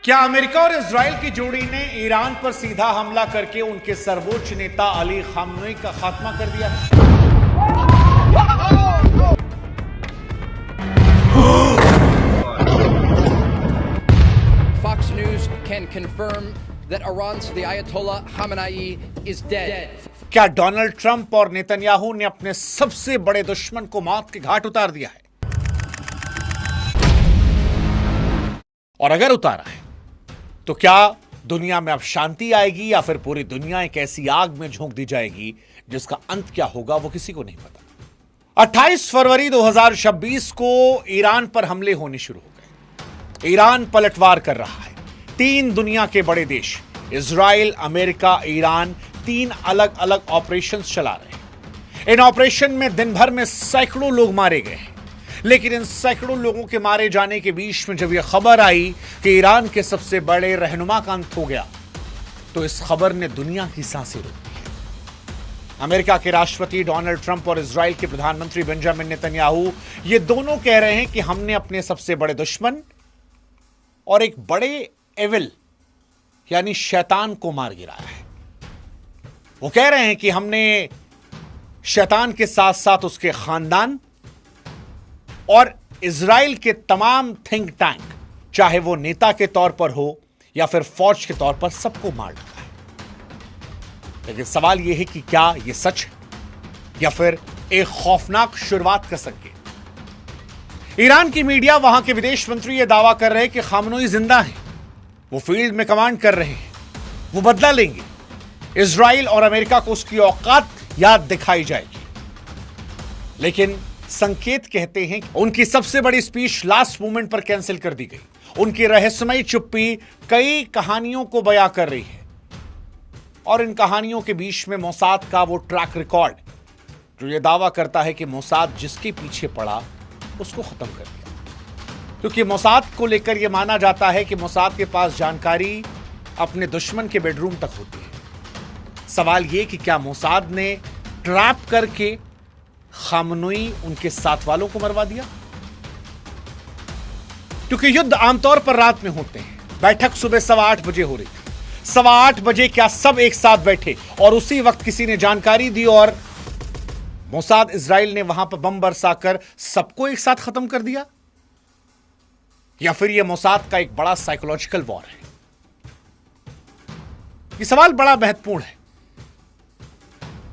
क्या अमेरिका और इजराइल की जोड़ी ने ईरान पर सीधा हमला करके उनके सर्वोच्च नेता अली खामनेई का खात्मा कर दिया है? Fox News can confirm that Iran's the Ayatollah Khamenei is dead. क्या डोनाल्ड ट्रंप और नेतन्याहू ने अपने सबसे बड़े दुश्मन को मौत के घाट उतार दिया है? और अगर उतारा है तो क्या दुनिया में अब शांति आएगी या फिर पूरी दुनिया एक ऐसी आग में झोंक दी जाएगी जिसका अंत क्या होगा वो किसी को नहीं पता। 28 फरवरी 2026 को ईरान पर हमले होने शुरू हो गए। ईरान पलटवार कर रहा है। 3 दुनिया के बड़े देश इजराइल, अमेरिका, ईरान 3 अलग अलग ऑपरेशंस चला रहे हैं। इन ऑपरेशन में दिन भर में सैकड़ों लोग मारे गए हैं। लेकिन इन सैकड़ों लोगों के मारे जाने के बीच में जब यह खबर आई कि ईरान के सबसे बड़े रहनुमा का अंत हो गया तो इस खबर ने दुनिया की सांसें रोक दी। अमेरिका के राष्ट्रपति डोनाल्ड ट्रंप और इजराइल के प्रधानमंत्री बेंजामिन नेतन्याहू ये दोनों कह रहे हैं कि हमने अपने सबसे बड़े दुश्मन और एक बड़े एविल यानी शैतान को मार गिराया है। वो कह रहे हैं कि हमने शैतान के साथ साथ उसके खानदान और इजराइल के तमाम थिंक टैंक, चाहे वो नेता के तौर पर हो या फिर फौज के तौर पर, सबको मार डाला है। लेकिन सवाल यह है कि क्या यह सच है या फिर एक खौफनाक शुरुआत का संकेत। ईरान की मीडिया, वहां के विदेश मंत्री यह दावा कर रहे हैं कि खामनेई जिंदा हैं, वो फील्ड में कमांड कर रहे हैं, वो बदला लेंगे। इजराइल और अमेरिका को उसकी औकात याद दिखाई जाएगी। लेकिन संकेत कहते हैं कि उनकी सबसे बड़ी स्पीच लास्ट मोमेंट पर कैंसिल कर दी गई। उनकी रहस्यमयी चुप्पी कई कहानियों को बयां कर रही है और इन कहानियों के बीच में मोसाद का वो ट्रैक रिकॉर्ड जो ये दावा करता है कि मोसाद जिसके पीछे पड़ा उसको खत्म कर दिया। क्योंकि मोसाद को लेकर यह माना जाता है कि मोसाद के पास जानकारी अपने दुश्मन के बेडरूम तक होती है। सवाल यह कि क्या मोसाद ने ट्रैप करके खामनेई उनके साथ वालों को मरवा दिया? क्योंकि युद्ध आमतौर पर रात में होते हैं। बैठक सुबह 8:15 बजे हो रही थी। 8:15 बजे क्या सब एक साथ बैठे और उसी वक्त किसी ने जानकारी दी और मोसाद इजराइल ने वहां पर बम बरसाकर सबको एक साथ खत्म कर दिया? या फिर यह मोसाद का एक बड़ा साइकोलॉजिकल वॉर है? यह सवाल बड़ा महत्वपूर्ण है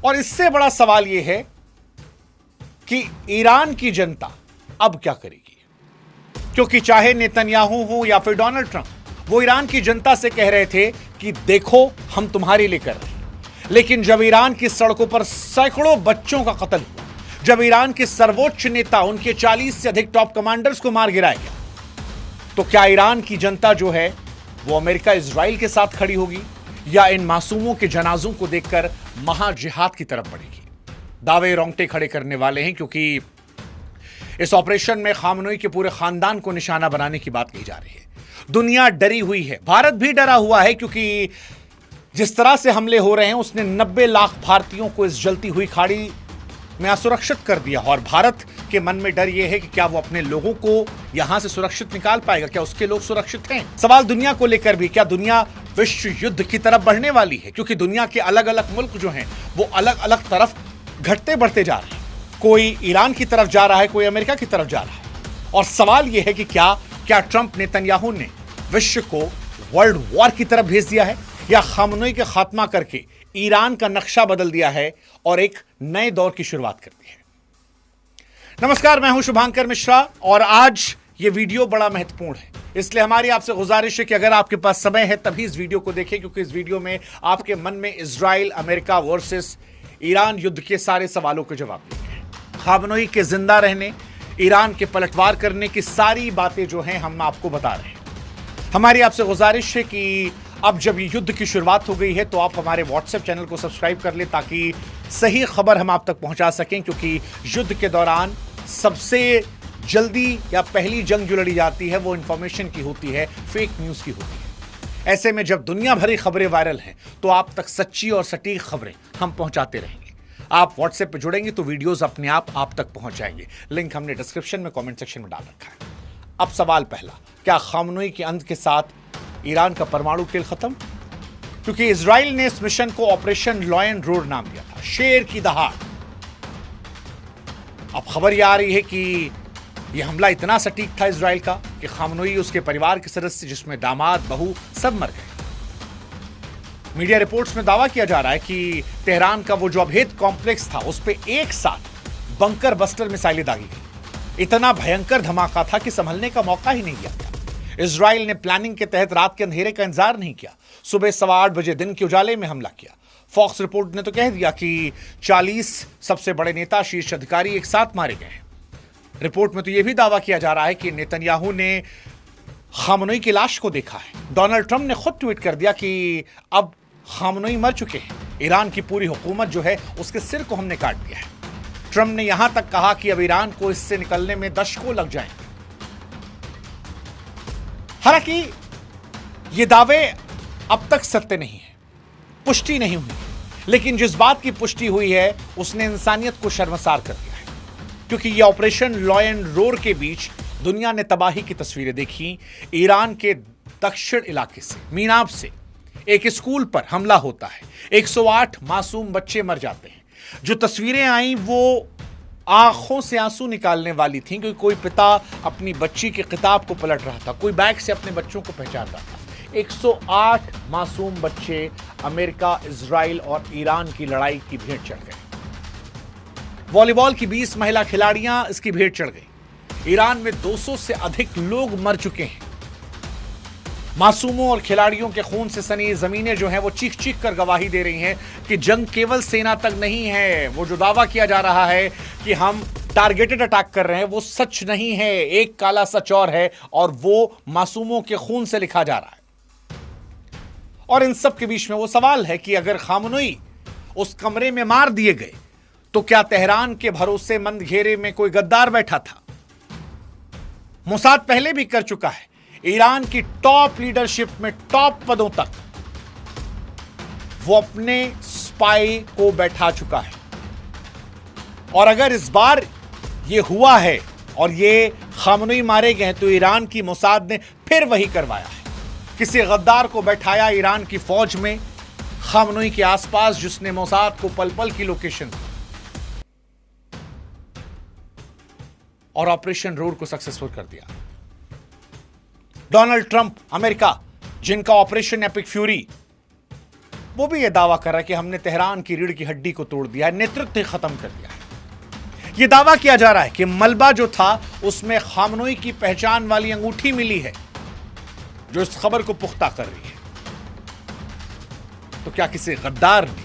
और इससे बड़ा सवाल यह है कि ईरान की जनता अब क्या करेगी। क्योंकि चाहे नेतन्याहू हो या फिर डोनाल्ड ट्रंप, वो ईरान की जनता से कह रहे थे कि देखो हम तुम्हारे लिए कर रहे हैं। लेकिन जब ईरान की सड़कों पर सैकड़ों बच्चों का कत्ल हुआ, जब ईरान के सर्वोच्च नेता, उनके 40 से अधिक टॉप कमांडर्स को मार गिराया गया, तो क्या ईरान की जनता जो है वो अमेरिका, इजराइल के साथ खड़ी होगी या इन मासूमों के जनाजों को देखकर महाजिहाद की तरफ बढ़ेगी? दावे रोंगटे खड़े करने वाले हैं, क्योंकि इस ऑपरेशन में खामनेई के पूरे खानदान को निशाना बनाने की बात कही जा रही है। दुनिया डरी हुई है, भारत भी डरा हुआ है, क्योंकि जिस तरह से हमले हो रहे हैं उसने 90 लाख भारतीयों को इस जलती हुई खाड़ी में असुरक्षित कर दिया। और भारत के मन में डर यह है कि क्या वो अपने लोगों को यहां से सुरक्षित निकाल पाएगा, क्या उसके लोग सुरक्षित हैं? सवाल दुनिया को लेकर भी, क्या दुनिया विश्व युद्ध की तरफ बढ़ने वाली है? क्योंकि दुनिया के अलग अलग मुल्क जो हैं वो अलग अलग तरफ घटते बढ़ते जा रहे हैं। कोई ईरान की तरफ जा रहा है, कोई अमेरिका की तरफ जा रहा है। और सवाल यह है कि क्या ट्रंप, नेतन्याहू ने विश्व को वर्ल्ड वॉर की तरफ भेज दिया है या खामनेई के खात्मा करके ईरान का नक्शा बदल दिया है और एक नए दौर की शुरुआत कर दी है? नमस्कार, मैं हूं शुभांकर मिश्रा और आज ये वीडियो बड़ा महत्वपूर्ण है। इसलिए हमारी आपसे गुजारिश है कि अगर आपके पास समय है तभी इस वीडियो को देखें, क्योंकि इस वीडियो में आपके मन में इजराइल, अमेरिका वर्सेस ईरान युद्ध के सारे सवालों के जवाब देंगे। खामनेई के जिंदा रहने, ईरान के पलटवार करने की सारी बातें जो हैं हम आपको बता रहे हैं। हमारी आपसे गुजारिश है कि अब जब ये युद्ध की शुरुआत हो गई है तो आप हमारे व्हाट्सएप चैनल को सब्सक्राइब कर लें ताकि सही खबर हम आप तक पहुंचा सकें। क्योंकि युद्ध के दौरान सबसे जल्दी या पहली जंग जो लड़ी जाती है वो इंफॉर्मेशन की होती है, फेक न्यूज की होती है। ऐसे में जब दुनिया भरी खबरें वायरल हैं तो आप तक सच्ची और सटीक खबरें हम पहुंचाते रहेंगे। आप व्हाट्सएप पे जुड़ेंगे तो वीडियोस अपने आप तक पहुंच जाएंगे। लिंक हमने डिस्क्रिप्शन में, कमेंट सेक्शन में डाल रखा है। अब सवाल पहला, क्या खामनेई के अंत के साथ ईरान का परमाणु खेल खत्म? क्योंकि इजराइल ने इस मिशन को ऑपरेशन लॉयन रोड नाम दिया था, शेर की दहाड़। अब खबर यह आ रही है कि यह हमला इतना सटीक था इजराइल का कि खामनोई, उसके परिवार के सदस्य जिसमें दामाद, बहू, सब मर गए। मीडिया रिपोर्ट्स में दावा किया जा रहा है कि तेहरान का वो जो अभेद कॉम्प्लेक्स था उस पर एक साथ बंकर बस्टर मिसाइलें दागी गई। इतना भयंकर धमाका था कि संभलने का मौका ही नहीं दिया गया। इजराइल ने प्लानिंग के तहत रात के अंधेरे का इंतजार नहीं किया, सुबह 8:15 बजे दिन के उजाले में हमला किया। फॉक्स रिपोर्ट ने तो कह दिया कि 40 सबसे बड़े नेता, शीर्ष अधिकारी एक साथ मारे गए हैं। रिपोर्ट में तो यह भी दावा किया जा रहा है कि नेतन्याहू ने खामनोई की लाश को देखा है। डोनाल्ड ट्रंप ने खुद ट्वीट कर दिया कि अब खामनोई मर चुके हैं, ईरान की पूरी हुकूमत जो है उसके सिर को हमने काट दिया है। ट्रंप ने यहां तक कहा कि अब ईरान को इससे निकलने में दशकों लग जाएंगे। हालांकि ये दावे अब तक सत्य नहीं है, पुष्टि नहीं हुई, लेकिन जिस बात की पुष्टि हुई है उसने इंसानियत को शर्मसार कर दिया है। क्योंकि ये ऑपरेशन लॉयन रोर के बीच दुनिया ने तबाही की तस्वीरें देखी। ईरान के दक्षिण इलाके से, मीनाब से एक स्कूल पर हमला होता है, 108 मासूम बच्चे मर जाते हैं। जो तस्वीरें आई वो आंखों से आंसू निकालने वाली थी, क्योंकि कोई पिता अपनी बच्ची की किताब को पलट रहा था, कोई बैग से अपने बच्चों को पहचान रहा था। 108 मासूम बच्चे अमेरिका, इजराइल और ईरान की लड़ाई की भेंट चढ़ गए। वॉलीबॉल की 20 महिला खिलाड़ियां इसकी भेंट चढ़ गई। ईरान में 200 से अधिक लोग मर चुके हैं। मासूमों और खिलाड़ियों के खून से सनी जमीनें जो हैं वो चीख चीख कर गवाही दे रही हैं कि जंग केवल सेना तक नहीं है। वो जो दावा किया जा रहा है कि हम टारगेटेड अटैक कर रहे हैं वो सच नहीं है, एक काला सच और है, और वो मासूमों के खून से लिखा जा रहा है। और इन सब के बीच में वो सवाल है कि अगर खामनोई उस कमरे में मार दिए गए तो क्या तेहरान के भरोसेमंद घेरे में कोई गद्दार बैठा था? मोसाद पहले भी कर चुका है। ईरान की टॉप लीडरशिप में, टॉप पदों तक वो अपने स्पाई को बैठा चुका है। और अगर इस बार ये हुआ है और ये खामनोई मारे गए तो ईरान की मोसाद ने फिर वही करवाया है। किसी गद्दार को बैठाया ईरान की फौज में खामनोई के आसपास, जिसने मोसाद को पल पल की लोकेशन दी और ऑपरेशन रोड को सक्सेसफुल कर दिया। डोनाल्ड ट्रंप, अमेरिका, जिनका ऑपरेशन एपिक फ्यूरी, वो भी यह दावा कर रहा है कि हमने तेहरान की रीढ़ की हड्डी को तोड़ दिया है, नेतृत्व खत्म कर दिया है। यह दावा किया जा रहा है कि मलबा जो था उसमें खामनोई की पहचान वाली अंगूठी मिली है, जो इस खबर को पुख्ता कर रही है। तो क्या किसी गद्दार ने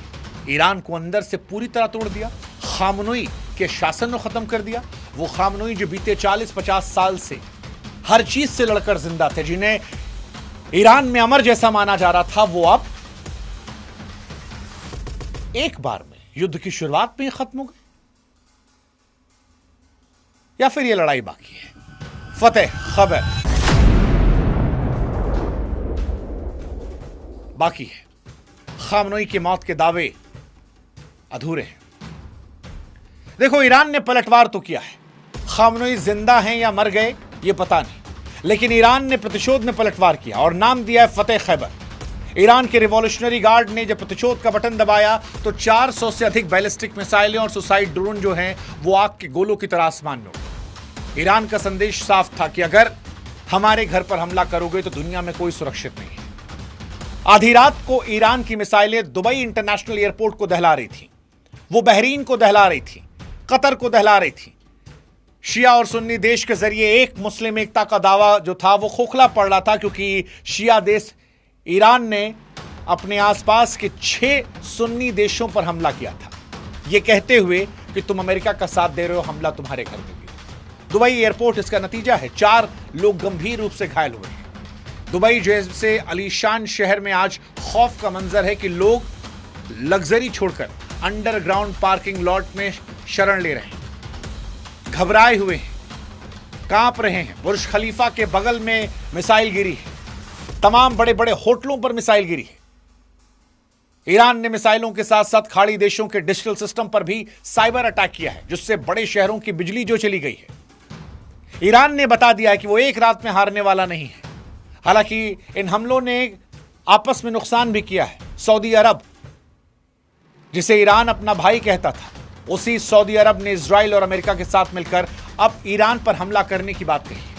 ईरान को अंदर से पूरी तरह तोड़ दिया, खामनोई के शासन को खत्म कर दिया? वो खामनोई जो बीते 40-50 साल से हर चीज से लड़कर जिंदा थे, जिन्हें ईरान में अमर जैसा माना जा रहा था, वो अब एक बार में युद्ध की शुरुआत में ही खत्म हो गए? या फिर यह लड़ाई बाकी है? फतेह खबर बाकी है। खामनोई की मौत के दावे अधूरे हैं। देखो, ईरान ने पलटवार तो किया है, खामनोई जिंदा हैं या मर गए ये पता नहीं, लेकिन ईरान ने प्रतिशोध में पलटवार किया और नाम दिया है फतेह खैबर। ईरान के रिवॉल्यूशनरी गार्ड ने जब प्रतिशोध का बटन दबाया तो 400 से अधिक बैलिस्टिक मिसाइलें और सुसाइड ड्रोन जो हैं वो आग के गोलों की तरह आसमान में उड़े। ईरान का संदेश साफ था कि अगर हमारे घर पर हमला करोगे तो दुनिया में कोई सुरक्षित नहीं है। आधी रात को ईरान की मिसाइलें दुबई इंटरनेशनल एयरपोर्ट को दहला रही थी, वो बहरीन को दहला रही थी, कतर को दहला रही थी। शिया और सुन्नी देश के जरिए एक मुस्लिम एकता का दावा जो था वो खोखला पड़ रहा था, क्योंकि शिया देश ईरान ने अपने आसपास के 6 सुन्नी देशों पर हमला किया था, ये कहते हुए कि तुम अमेरिका का साथ दे रहे हो, हमला तुम्हारे घर में भी। दुबई एयरपोर्ट इसका नतीजा है। 4 लोग गंभीर रूप से घायल हुए हैं। दुबई जैसे अलीशान शहर में आज खौफ का मंजर है कि लोग लग्जरी छोड़कर अंडरग्राउंड पार्किंग लॉट में शरण ले रहे हैं, घबराए हुए हैं, कांप रहे हैं। बुर्ज खलीफा के बगल में मिसाइल गिरी है, तमाम बड़े बड़े होटलों पर मिसाइल गिरी है। ईरान ने मिसाइलों के साथ साथ खाड़ी देशों के डिजिटल सिस्टम पर भी साइबर अटैक किया है, जिससे बड़े शहरों की बिजली जो चली गई है। ईरान ने बता दिया है कि वो एक रात में हारने वाला नहीं है। हालांकि इन हमलों ने आपस में नुकसान भी किया है। सऊदी अरब, जिसे ईरान अपना भाई कहता था, उसी सऊदी अरब ने इजराइल और अमेरिका के साथ मिलकर अब ईरान पर हमला करने की बात कही है,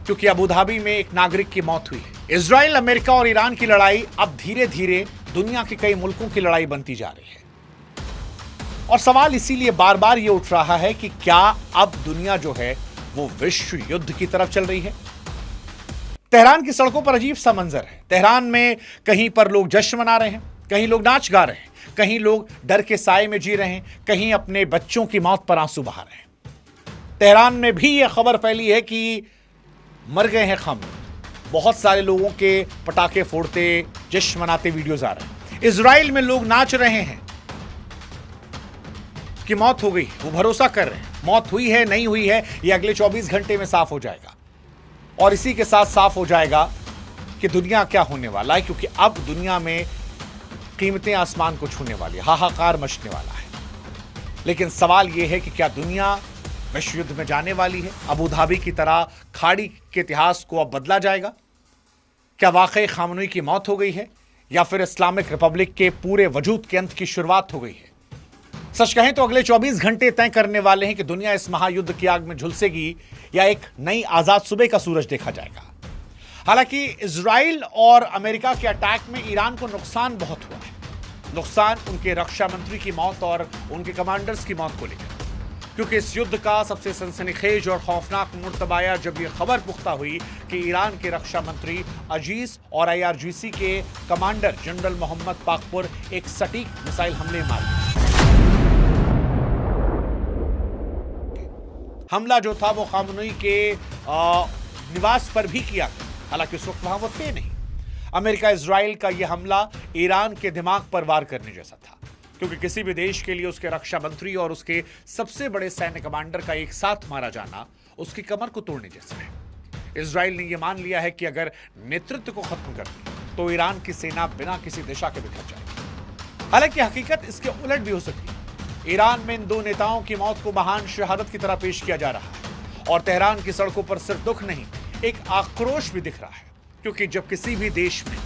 क्योंकि अबू धाबी में एक नागरिक की मौत हुई है। इजराइल, अमेरिका और ईरान की लड़ाई अब धीरे धीरे दुनिया के कई मुल्कों की लड़ाई बनती जा रही है। और सवाल इसीलिए बार बार यह उठ रहा है कि क्या अब दुनिया जो है वो विश्व युद्ध की तरफ चल रही है। तेहरान की सड़कों पर अजीब सा मंजर है। तेहरान में कहीं पर लोग जश्न मना रहे हैं, कहीं लोग नाच गा रहे हैं, कहीं लोग डर के साए में जी रहे हैं, कहीं अपने बच्चों की मौत पर आंसू बहा रहे हैं। तेहरान में भी यह खबर फैली है कि मर गए हैं खम। बहुत सारे लोगों के पटाखे फोड़ते, जश्न मनाते वीडियोज आ रहे हैं। इजराइल में लोग नाच रहे हैं कि मौत हो गई, वो भरोसा कर रहे हैं मौत हुई है नहीं हुई है ये अगले 24 घंटे में साफ हो जाएगा। और इसी के साथ साफ हो जाएगा कि दुनिया क्या होने वाला है, क्योंकि अब दुनिया में कीमतें आसमान को छूने वाली है, हाहाकार मचने वाला है। लेकिन सवाल यह है कि क्या दुनिया विश्व युद्ध में जाने वाली है? अबू धाबी की तरह खाड़ी के इतिहास को अब बदला जाएगा? क्या वाकई खामनई की मौत हो गई है, या फिर इस्लामिक रिपब्लिक के पूरे वजूद के अंत की शुरुआत हो गई है? सच कहें तो अगले 24 घंटे तय करने वाले हैं कि दुनिया इस महायुद्ध की आग में झुलसेगी या एक नई आजाद सुबह का सूरज देखा जाएगा। हालांकि इजराइल और अमेरिका के अटैक में ईरान को नुकसान बहुत हुआ है। नुकसान उनके रक्षा मंत्री की मौत और उनके कमांडर्स की मौत को लेकर, क्योंकि इस युद्ध का सबसे सनसनीखेज और खौफनाक मोड़ आया जब यह खबर पुख्ता हुई कि ईरान के रक्षा मंत्री अजीज और IRGC के कमांडर जनरल मोहम्मद पाकपुर एक सटीक मिसाइल हमले मार गए। हमला जो था वो खामनई के निवास पर भी किया गया, हालांकि उस वक्त वहां वो थे नहीं। अमेरिका इजराइल का यह हमला ईरान के दिमाग पर वार करने जैसा था, क्योंकि किसी भी देश के लिए उसके रक्षा मंत्री और उसके सबसे बड़े सैन्य कमांडर का एक साथ मारा जाना उसकी कमर को तोड़ने जैसा है। इजराइल ने यह मान लिया है कि अगर नेतृत्व को खत्म कर दिया तो ईरान की सेना बिना किसी दिशा के बिखर जाएगी। हालांकि हकीकत इसके उलट भी हो सकती है। ईरान में इन दो नेताओं की मौत को महान शहादत की तरह पेश किया जा रहा है, और तेहरान की सड़कों पर सिर्फ दुख नहीं, एक आक्रोश भी दिख रहा है, क्योंकि जब किसी भी देश में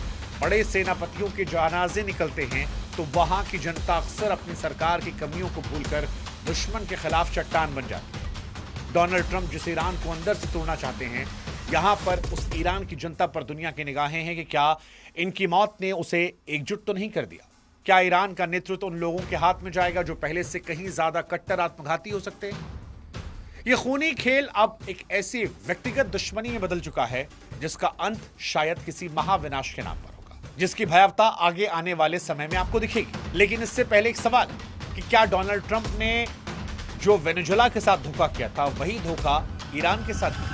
बड़े सेनापतियों के जनाजे निकलते हैं तो वहां की जनता अक्सर अपनी सरकार की कमियों को भूलकर दुश्मन के खिलाफ चट्टान बन जाती है। डोनाल्ड ट्रंप जिस ईरान को अंदर से तोड़ना चाहते हैं, यहां पर उस ईरान की जनता पर दुनिया की निगाहें हैं कि क्या इनकी मौत ने उसे एकजुट तो नहीं कर दिया? क्या ईरान का नेतृत्व उन लोगों के हाथ में जाएगा जो पहले से कहीं ज्यादा कट्टर आत्मघाती हो सकते हैं? यह खूनी खेल अब एक ऐसी व्यक्तिगत दुश्मनी में बदल चुका है जिसका अंत शायद किसी महाविनाश के नाम पर होगा, जिसकी भयावता आगे आने वाले समय में आपको दिखेगी। लेकिन इससे पहले एक सवाल कि क्या डोनाल्ड ट्रंप ने जो वेनेजुएला के साथ धोखा किया था वही धोखा ईरान के साथ किया?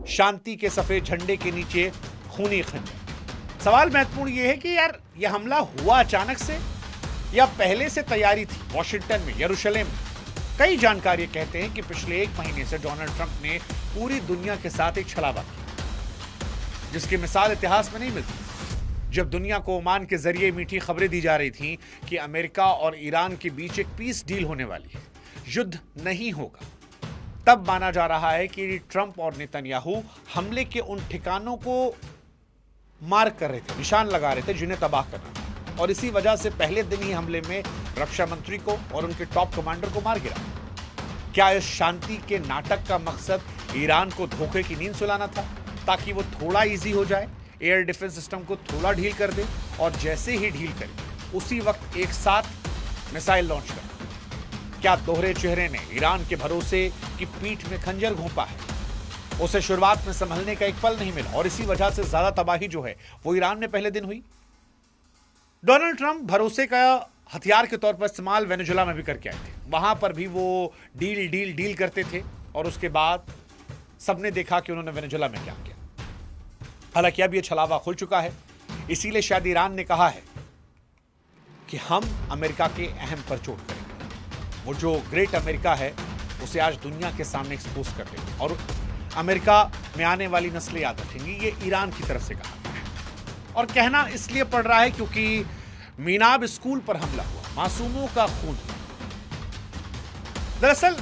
शांति के सफेद झंडे के नीचे खूनी खंजर। सवाल महत्वपूर्ण यह है कि यार यह हमला हुआ अचानक से या पहले से तैयारी थी? वॉशिंगटन में, यरूशलेम में कई जानकारी कहते हैं कि पिछले 1 महीने से डोनाल्ड ट्रंप ने पूरी दुनिया के साथ एक छलावा किया, जिसकी मिसाल इतिहास में नहीं मिलती। जब दुनिया को ओमान के जरिए मीठी खबरें दी जा रही थी कि अमेरिका और ईरान के बीच एक पीस डील होने वाली है, युद्ध नहीं होगा, तब माना जा रहा है कि ट्रंप और नेतन्याहू हमले के उन ठिकानों को मार्क कर रहे थे, निशान लगा रहे थे जिन्हें तबाह करना था, और इसी वजह से पहले दिन ही हमले में रक्षा मंत्री को और उनके टॉप कमांडर को मार गिरा। क्या इस शांति के नाटक का मकसद ईरान को धोखे की नींद सुलाना था, ताकि वो थोड़ा इजी हो जाए, एयर डिफेंस सिस्टम को थोड़ा ढील कर दे, और जैसे ही ढील करे उसी वक्त एक साथ मिसाइल लॉन्च कर? क्या दोहरे चेहरे ने ईरान के भरोसे की पीठ में खंजर घोंपा है? उसे शुरुआत में संभलने का एक पल नहीं मिला, और इसी वजह से ज्यादा तबाही जो है वो ईरान में पहले दिन हुई। डोनाल्ड ट्रंप भरोसे का हथियार के तौर पर इस्तेमाल वेनेजुएला में भी करके आए थे। वहां पर भी वो डील डील डील करते थे, और उसके बाद सबने देखा कि उन्होंने वेनेजुएला में क्या किया। हालांकि अब यह छलावा खुल चुका है, इसीलिए शायद ईरान ने कहा है कि हम अमेरिका के अहम पर चोट करेंगे। वो जो ग्रेट अमेरिका है उसे आज दुनिया के सामने एक्सपोज कर देंगे, और अमेरिका में आने वाली नस्लें याद रखेंगी। ये ईरान की तरफ से कहा गया है, और कहना इसलिए पड़ रहा है क्योंकि मीनाब स्कूल पर हमला हुआ, मासूमों का खून। दरअसल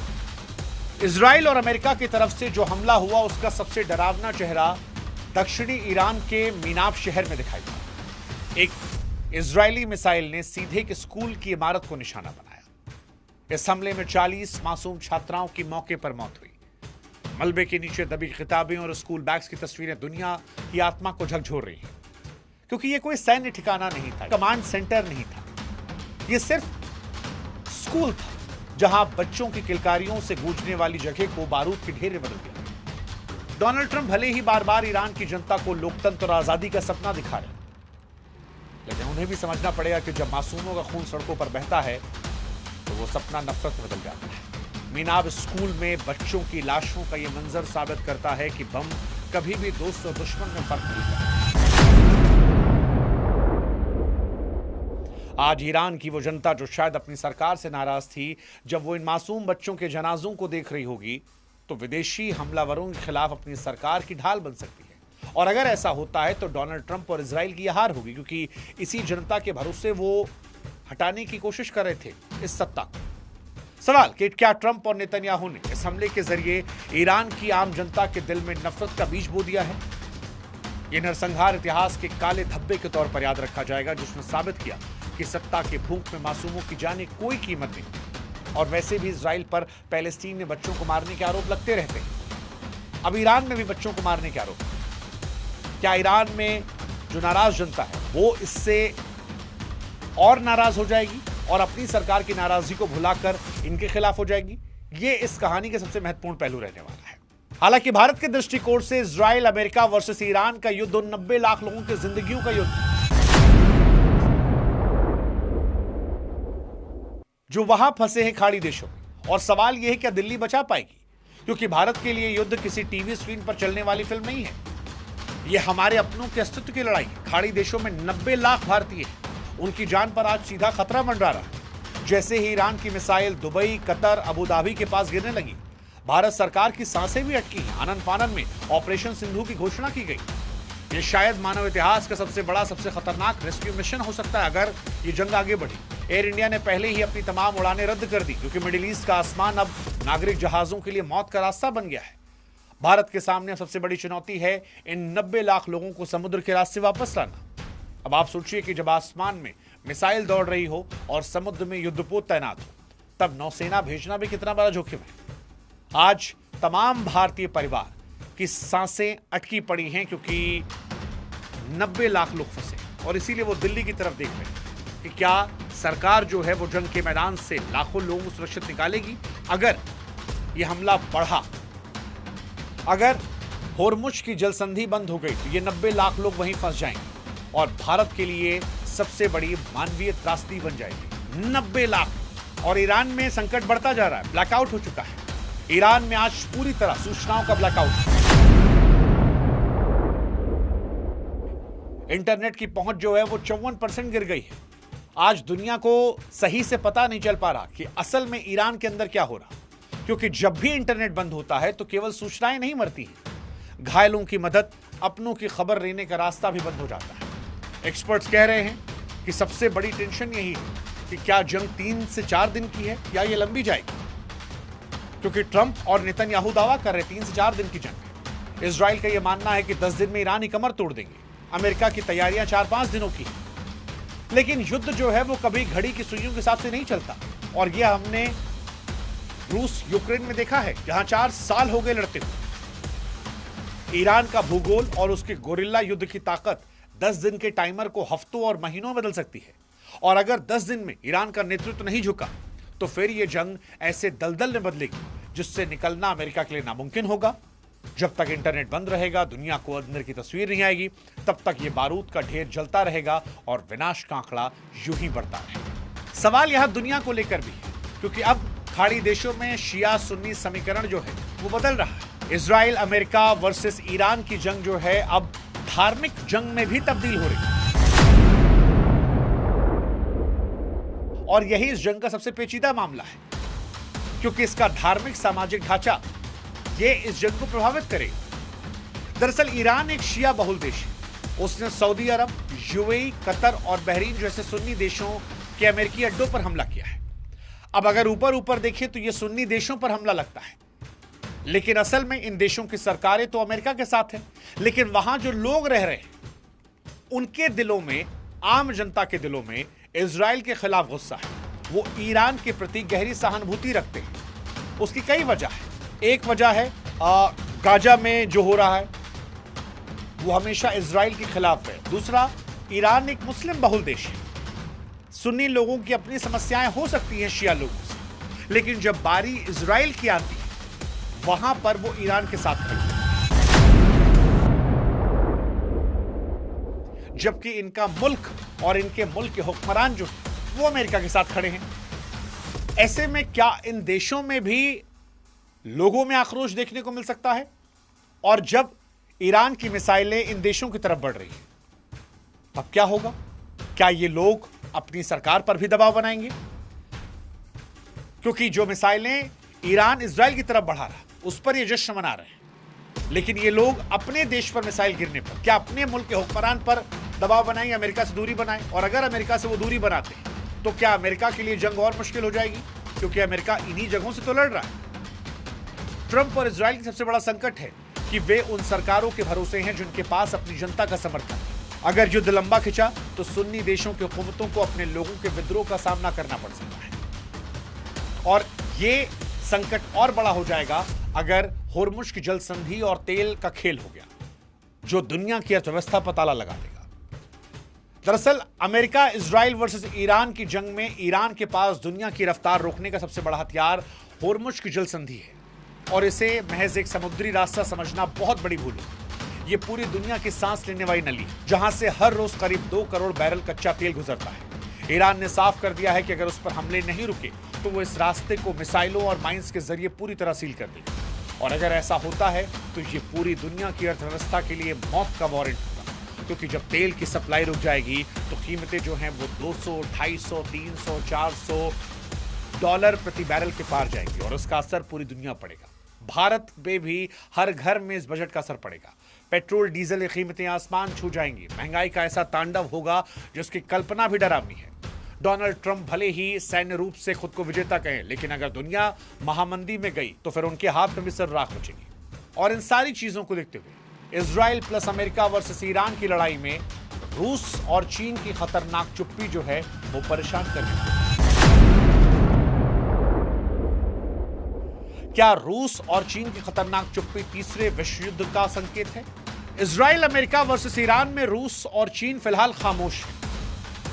इजराइल और अमेरिका की तरफ से जो हमला हुआ उसका सबसे डरावना चेहरा दक्षिणी ईरान के मीनाब शहर में दिखाई दिया। एक इजरायली मिसाइल ने सीधे एक स्कूल की इमारत को निशाना बनाया। इस हमले में 40 मासूम छात्राओं की मौके पर मौत हुई। मलबे के नीचे दबी किताबें और स्कूल बैग्स की तस्वीरें दुनिया की आत्मा को झकझोर रही हैं, क्योंकि यह कोई सैन्य ठिकाना नहीं था, कमांड सेंटर नहीं था, यह सिर्फ स्कूल था जहां बच्चों की किलकारियों से गूंजने वाली जगह को बारूद के ढेर में बदल दिया। डोनाल्ड ट्रंप भले ही बार बार ईरान की जनता को लोकतंत्र और आजादी का सपना दिखा रहे, लेकिन उन्हें भी समझना पड़ेगा कि जब मासूमों का खून सड़कों पर बहता है तो वो सपना नफरत में बदल जाता है। मीनाब स्कूल में बच्चों की लाशों का यह मंजर साबित करता है कि बम कभी भी दोस्त और दुश्मन में फर्क नहीं करता। आज ईरान की वो जनता जो शायद अपनी सरकार से नाराज थी, जब वो इन मासूम बच्चों के जनाजों को देख रही होगी तो विदेशी हमलावरों के खिलाफ अपनी सरकार की ढाल बन सकती है। और अगर ऐसा होता है तो डोनाल्ड ट्रंप और इजराइल की हार होगी, क्योंकि इसी जनता के भरोसे वो हटाने की कोशिश कर रहे थे इस सत्ता को। सवाल कि क्या ट्रंप और नेतन्याहू ने इस हमले के जरिए ईरान की आम जनता के दिल में नफरत का बीज बो दिया है? यह नरसंहार इतिहास के काले धब्बे के तौर पर याद रखा जाएगा, जिसने साबित किया कि सत्ता के भूख में मासूमों की जाने कोई कीमत नहीं। और वैसे भी इजराइल पर पैलेस्टीन में बच्चों को मारने के आरोप लगते रहते हैं। अब ईरान में भी बच्चों को मारने के आरोप। क्या ईरान में जो नाराज जनता है वो इससे और नाराज हो जाएगी और अपनी सरकार की नाराजगी को भुलाकर इनके खिलाफ हो जाएगी? ये इस कहानी के सबसे महत्वपूर्ण पहलू रहने वाला है। हालांकि भारत के दृष्टिकोण से इजराइल अमेरिका वर्सेस ईरान का युद्ध 90 लाख लोगों की जिंदगियों का युद्ध, जो वहां फंसे हैं खाड़ी देशों में। और सवाल यह है क्या दिल्ली बचा पाएगी? क्योंकि भारत के लिए युद्ध किसी टीवी स्क्रीन पर चलने वाली फिल्म नहीं है, यह हमारे अपनों के अस्तित्व की लड़ाई है। खाड़ी देशों में 90 लाख भारतीय हैं, उनकी जान पर आज सीधा खतरा मंडरा रहा है। जैसे ही ईरान की missile Dubai, Qatar, Abu Dhabi के पास गिरने लगी, भारत सरकार की सांसें भी अटकी हैं। आनन फानन में ऑपरेशन सिंधु की घोषणा की गई। यह शायद मानव इतिहास का सबसे बड़ा, सबसे खतरनाक रेस्क्यू मिशन हो सकता है अगर ये जंग आगे बढ़ी। एयर इंडिया ने पहले ही अपनी तमाम उड़ानें रद्द कर दी, क्योंकि मिडिल ईस्ट का आसमान अब नागरिक जहाजों के लिए मौत का रास्ता बन गया है। भारत के सामने सबसे बड़ी चुनौती है इन 90 लाख लोगों को समुद्र के रास्ते वापस लाना। अब आप सोचिए कि जब आसमान में मिसाइल दौड़ रही हो और समुद्र में युद्धपोत तैनात हो, तब नौसेना भेजना भी कितना बड़ा जोखिम है। आज तमाम भारतीय परिवार की सांसें अटकी पड़ी हैं, क्योंकि 90 लाख लोग फंसे और इसीलिए वो दिल्ली की तरफ देख रहे हैं कि क्या सरकार जो है वो जंग के मैदान से लाखों लोगों को सुरक्षित निकालेगी। अगर ये हमला बढ़ा, अगर होर्मुज की जलसंधि बंद हो गई, तो ये 90 लाख लोग वहीं फंस जाएंगे और भारत के लिए सबसे बड़ी मानवीय त्रासदी बन जाएगी। 90 लाख। और ईरान में संकट बढ़ता जा रहा है, ब्लैकआउट हो चुका है। ईरान में आज पूरी तरह सूचनाओं का ब्लैकआउट। इंटरनेट की पहुंच जो है वो 54% गिर गई है। आज दुनिया को सही से पता नहीं चल पा रहा कि असल में ईरान के अंदर क्या हो रहा, क्योंकि जब भी इंटरनेट बंद होता है तो केवल सूचनाएं नहीं मरती हैं, घायलों की मदद, अपनों की खबर लेने का रास्ता भी बंद हो जाता है। एक्सपर्ट्स कह रहे हैं कि सबसे बड़ी टेंशन यही है कि क्या जंग 3 से 4 दिन की है या ये लंबी जाएगी, क्योंकि ट्रंप और नेतन्याहू दावा कर रहे 3 से 4 दिन की जंग है। इजराइल का यह मानना है कि 10 दिन में ईरान ही कमर तोड़ देंगे। अमेरिका की तैयारियां 4-5 दिनों की है। लेकिन युद्ध जो है वो कभी घड़ी की सुइयों के हिसाब से नहीं चलता, और यह हमने रूस यूक्रेन में देखा है, जहां 4 साल हो गए लड़ते हुए। ईरान का भूगोल और उसके गोरिल्ला युद्ध की ताकत 10 दिन के टाइमर को हफ्तों और महीनों में बदल सकती है। और अगर 10 दिन में ईरान का नेतृत्व नहीं झुका तो फिर यह जंग ऐसे दलदल में बदलेगी जिससे निकलना अमेरिका के लिए नामुमकिन होगा। जब तक इंटरनेट बंद रहेगा, दुनिया को अंदर की तस्वीर नहीं आएगी, तब तक ये बारूद का ढेर जलता रहेगा और विनाश का आंकड़ा यूं ही बढ़ता रहेगा। सवाल यहां दुनिया को लेकर भी है, क्योंकि अब खाड़ी देशों में शिया सुन्नी समीकरण जो है वो बदल रहा है। इजराइल अमेरिका वर्सेस ईरान की जंग जो है अब धार्मिक जंग में भी तब्दील हो रही है। और यही इस जंग का सबसे पेचीदा मामला है, क्योंकि इसका धार्मिक सामाजिक ढांचा ये इस जंग को प्रभावित करेगा। दरअसल ईरान एक शिया बहुल देश है। उसने सऊदी अरब, यूएई, कतर और बहरीन जैसे सुन्नी देशों के अमेरिकी अड्डों पर हमला किया है। अब अगर ऊपर ऊपर देखें तो ये सुन्नी देशों पर हमला लगता है, लेकिन असल में इन देशों की सरकारें तो अमेरिका के साथ हैं, लेकिन वहां जो लोग रह रहे हैं उनके दिलों में, आम जनता के दिलों में इजराइल के खिलाफ गुस्सा है। वो ईरान के प्रति गहरी सहानुभूति रखते हैं। उसकी कई वजह है। एक वजह है गाजा में जो हो रहा है वो हमेशा इजराइल के खिलाफ है। दूसरा, ईरान एक मुस्लिम बहुल देश है। सुन्नी लोगों की अपनी समस्याएं हो सकती हैं शिया लोगों से, लेकिन जब बारी इजराइल की आती है वहां पर वो ईरान के साथ खड़े हैं, जबकि इनका मुल्क और इनके मुल्क के हुक्मरान जो वो अमेरिका के साथ खड़े हैं। ऐसे में क्या इन देशों में भी लोगों में आक्रोश देखने को मिल सकता है? और जब ईरान की मिसाइलें इन देशों की तरफ बढ़ रही हैं तब क्या होगा? क्या ये लोग अपनी सरकार पर भी दबाव बनाएंगे? क्योंकि जो मिसाइलें ईरान इजराइल की तरफ बढ़ा रहा है उस पर ये जश्न मना रहे हैं, लेकिन ये लोग अपने देश पर मिसाइल गिरने पर क्या अपने मुल्क के हुक्मरान पर दबाव बनाएं, अमेरिका से दूरी बनाएं? और अगर अमेरिका से वो दूरी बनाते हैं तो क्या अमेरिका के लिए जंग और मुश्किल हो जाएगी? क्योंकि अमेरिका इन्हीं जगहों से तो लड़ रहा है। ट्रंप और इजराइल की सबसे बड़ा संकट है कि वे उन सरकारों के भरोसे हैं जिनके पास अपनी जनता का समर्थन है। अगर युद्ध लंबा खिंचा तो सुन्नी देशों की हुकूमतों को अपने लोगों के विद्रोह का सामना करना पड़ सकता है। और ये संकट और बड़ा हो जाएगा अगर होर्मुज की जल संधि और तेल का खेल हो गया, जो दुनिया की अर्थव्यवस्था पर ताला लगा देगा। दरअसल अमेरिका इजराइल वर्सेस ईरान की जंग में ईरान के पास दुनिया की रफ्तार रोकने का सबसे बड़ा हथियार होर्मुज की जल संधि है, और इसे महज एक समुद्री रास्ता समझना बहुत बड़ी भूल है। ये पूरी दुनिया की सांस लेने वाली नली, जहां से हर रोज करीब 2 करोड़ बैरल कच्चा तेल गुजरता है। ईरान ने साफ कर दिया है कि अगर उस पर हमले नहीं रुके तो वो इस रास्ते को मिसाइलों और माइंस के जरिए पूरी तरह सील कर देगा। और अगर ऐसा होता है तो ये पूरी दुनिया की अर्थव्यवस्था के लिए मौत का वारंट होगा, क्योंकि जब तेल की सप्लाई रुक जाएगी तो कीमतें जो हैं वो 200, 250, 300, 400 डॉलर प्रति बैरल के पार जाएंगी, और उसका असर पूरी दुनिया पड़ेगा। भारत में भी हर घर में इस बजट का असर पड़ेगा। पेट्रोल डीजल की कीमतें आसमान छू जाएंगी। महंगाई का ऐसा तांडव होगा जिसकी कल्पना भी डरावनी है। डोनाल्ड ट्रंप भले ही सैन्य रूप से खुद को विजेता कहें, लेकिन अगर दुनिया महामंदी में गई तो फिर उनके हाथ में भी सर राख बचेगी। और इन सारी चीजों को देखते हुए Israel plus America versus Iran की लड़ाई में रूस और चीन की खतरनाक चुप्पी जो है वो परेशान कर रही है। क्या रूस और चीन की खतरनाक चुप्पी तीसरे विश्व युद्ध का संकेत है? इजराइल अमेरिका वर्सेस ईरान में रूस और चीन फिलहाल खामोश है,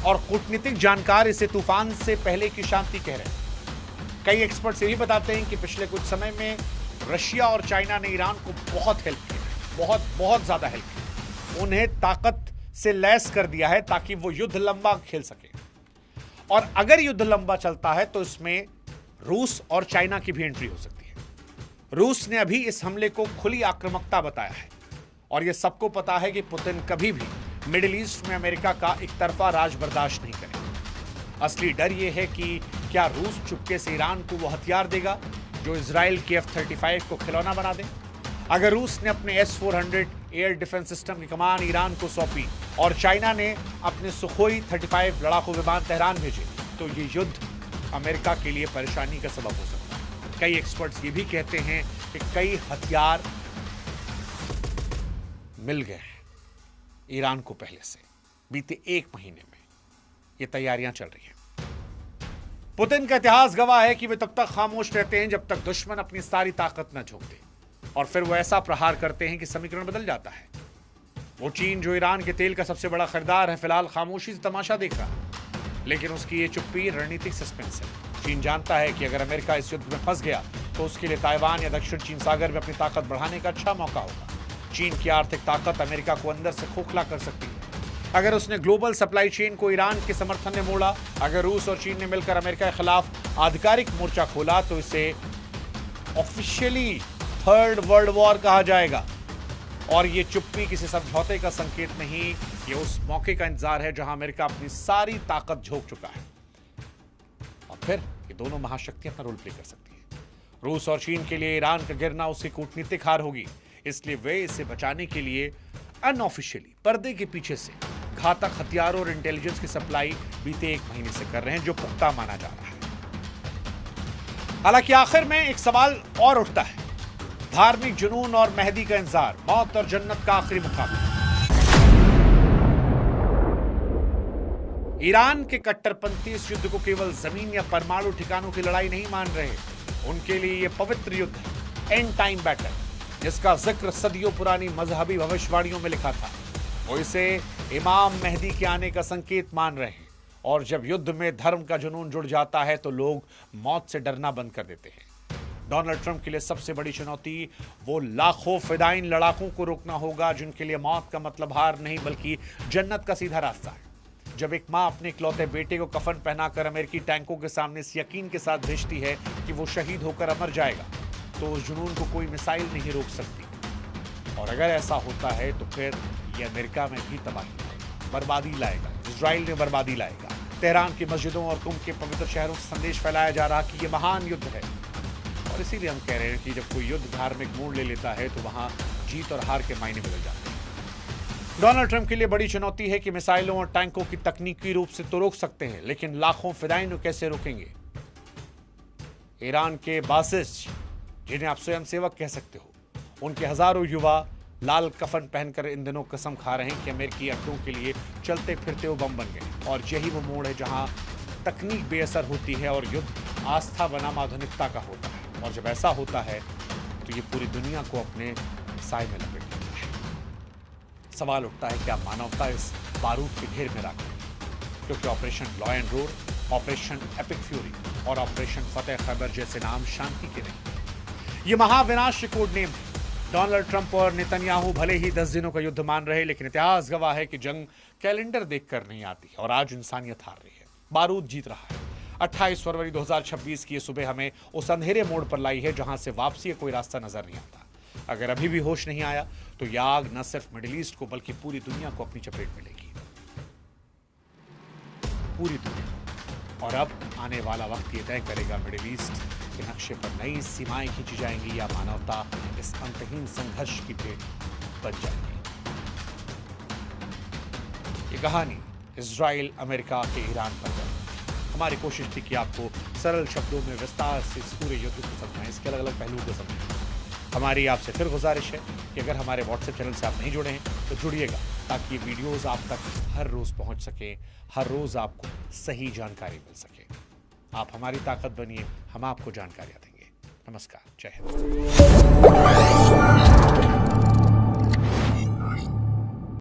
और कूटनीतिक जानकार इसे तूफान से पहले की शांति कह रहे हैं। कई एक्सपर्ट्स ये भी बताते हैं कि पिछले कुछ समय में रशिया और चाइना ने ईरान को बहुत हेल्प की है, बहुत ज्यादा हेल्प की। उन्हें ताकत से लैस कर दिया है ताकि वो युद्ध लंबा खेल सके। और अगर युद्ध लंबा चलता है तो इसमें रूस और चाइना की भी एंट्री हो सकती है। रूस ने अभी इस हमले को खुली आक्रामकता बताया है, और यह सबको पता है कि पुतिन कभी भी मिडिल ईस्ट में अमेरिका का एक तरफा राज बर्दाश्त नहीं करेगा। असली डर यह है कि क्या रूस चुपके से ईरान को वो हथियार देगा जो इजराइल के F-35 को खिलौना बना दे। अगर रूस ने अपने S-400 एयर डिफेंस सिस्टम की कमान ईरान को सौंपी और चाइना ने अपने सुखोई 35 लड़ाकू विमान तेहरान भेजे, तो ये युद्ध अमेरिका के लिए परेशानी का सबब हो सकता है। कई एक्सपर्ट्स ये भी कहते हैं कि कई हथियार मिल गए हैं ईरान को पहले से। बीते 1 महीने में ये तैयारियां चल रही हैं। पुतिन का इतिहास गवाह है कि वे तब तक खामोश रहते हैं जब तक दुश्मन अपनी सारी ताकत न झोंक दे, और फिर वो ऐसा प्रहार करते हैं कि समीकरण बदल जाता है। वो चीन जो ईरान के तेल का सबसे बड़ा खरीदार है, फिलहाल खामोशी से तमाशा देख रहा है, लेकिन उसकी ये चुप्पी रणनीतिक सस्पेंस है। चीन जानता है कि अगर अमेरिका इस युद्ध में फंस गया तो उसके लिए ताइवान या दक्षिण चीन सागर में अपनी ताकत बढ़ाने का अच्छा मौका होगा। चीन की आर्थिक ताकत अमेरिका को अंदर से खोखला कर सकती है। अगर उसने ग्लोबल सप्लाई चेन को ईरान के समर्थन में मोड़ा, अगर रूस और चीन ने मिलकर अमेरिका के खिलाफ आधिकारिक मोर्चा खोला, तो इसे ऑफिशियली थर्ड वर्ल्ड वॉर कहा जाएगा। और ये चुप्पी किसी समझौते का संकेत नहीं, ये उस मौके का इंतजार है जहां अमेरिका अपनी सारी ताकत झोंक चुका है, और फिर ये दोनों महाशक्तियां अपना रोल प्ले कर सकती है। रूस और चीन के लिए ईरान का गिरना उसकी कूटनीतिक हार होगी, इसलिए वे इसे बचाने के लिए अनऑफिशियली पर्दे के पीछे से घातक हथियारों और इंटेलिजेंस की सप्लाई बीते 1 महीने से कर रहे हैं, जो पुख्ता माना जा रहा है। हालांकि आखिर में एक सवाल और उठता है धार्मिक जुनून और मेहदी का इंतजार, मौत और जन्नत का आखिरी मुकाबला। ईरान के कट्टरपंथी इस युद्ध को केवल जमीन या परमाणु ठिकानों की लड़ाई नहीं मान रहे। उनके लिए यह पवित्र युद्ध है, एंड टाइम बैटल, जिसका जिक्र सदियों पुरानी मजहबी भविष्यवाणियों में लिखा था। वो इसे इमाम मेहदी के आने का संकेत मान रहे हैं। और जब युद्ध में धर्म का जुनून जुड़ जाता है तो लोग मौत से डरना बंद कर देते हैं। डोनाल्ड ट्रंप के लिए सबसे बड़ी चुनौती वो लाखों फिदाइन लड़ाकों को रोकना होगा जिनके लिए मौत का मतलब हार नहीं बल्कि जन्नत का सीधा रास्ता है। जब एक मां अपने इकलौते बेटे को कफन पहनाकर अमेरिकी टैंकों के सामने इस यकीन के साथ भेजती है कि वो शहीद होकर अमर जाएगा, तो उस जुनून को कोई मिसाइल नहीं रोक सकती। और अगर ऐसा होता है तो फिर ये अमेरिका में भी तबाही लाएगा, बर्बादी लाएगा, इजराइल में बर्बादी लाएगा। तेहरान की मस्जिदों और कुंभ के पवित्र शहरों से संदेश फैलाया जा रहा कि ये महान युद्ध है। और इसीलिए हम कह रहे हैं कि जब कोई युद्ध धार्मिक मोड़ ले लेता है तो वहां जीत और हार के मायने बदल जाते हैं। डोनाल्ड ट्रंप के लिए बड़ी चुनौती है कि मिसाइलों और टैंकों की तकनीकी रूप से तो रोक सकते हैं, लेकिन लाखों फिदाइन को कैसे रोकेंगे? ईरान के बासिस, जिन्हें आप स्वयं सेवक कह सकते हो, उनके हजारों युवा लाल कफन पहनकर इन दिनों कसम खा रहे हैं कि अमेरिकी अड्डों के लिए चलते फिरते वो बम बन गए। और यही वो मोड़ है जहां तकनीक बेअसर होती है और युद्ध आस्था बनाम आधुनिकता का होता है। और जब ऐसा होता है तो ये पूरी दुनिया को अपने साए में लपेट लेता है। सवाल उठता है, क्या मानवता इस बारूद के ढेर में राख है? क्योंकि operation law and order, operation epic fury और ऑपरेशन फतेह खैबर जैसे नाम शांति के नहीं, ये महाविनाश के कोड नेम है। डोनाल्ड ट्रंप और नेतन्याहू भले ही 10 दिनों का युद्ध मान रहे, लेकिन इतिहास गवाह है कि जंग कैलेंडर देखकर नहीं आती और आज इंसानियत हार रही है, बारूद जीत रहा है। 28 फरवरी 2026 की ये सुबह हमें उस अंधेरे मोड़ पर लाई है जहां से वापसी का कोई रास्ता नजर नहीं आता। अगर अभी भी होश नहीं आया तो यह आग न सिर्फ मिडिल ईस्ट को बल्कि पूरी दुनिया को अपनी चपेट में लेगी, पूरी दुनिया। और अब आने वाला वक्त ये तय करेगा मिडिल ईस्ट के नक्शे पर नई सीमाएं खींची जाएंगी या मानवता इस अंतहीन संघर्ष की भेंट बन जाएगी। ये कहानी इजराइल, अमेरिका के ईरान पर है। हमारी कोशिश थी कि आपको सरल शब्दों में विस्तार से इस पूरे युद्ध को समझाएं, इसके अलग अलग पहलुओं को समझें। हमारी आपसे फिर गुजारिश है कि अगर हमारे व्हाट्सएप चैनल से आप नहीं जुड़े हैं तो जुड़िएगा, ताकि ये वीडियोस आप तक हर रोज पहुंच सके, हर रोज आपको सही जानकारी मिल सके। आप हमारी ताकत बनिए, हम आपको जानकारियां देंगे। नमस्कार, जय हिंद।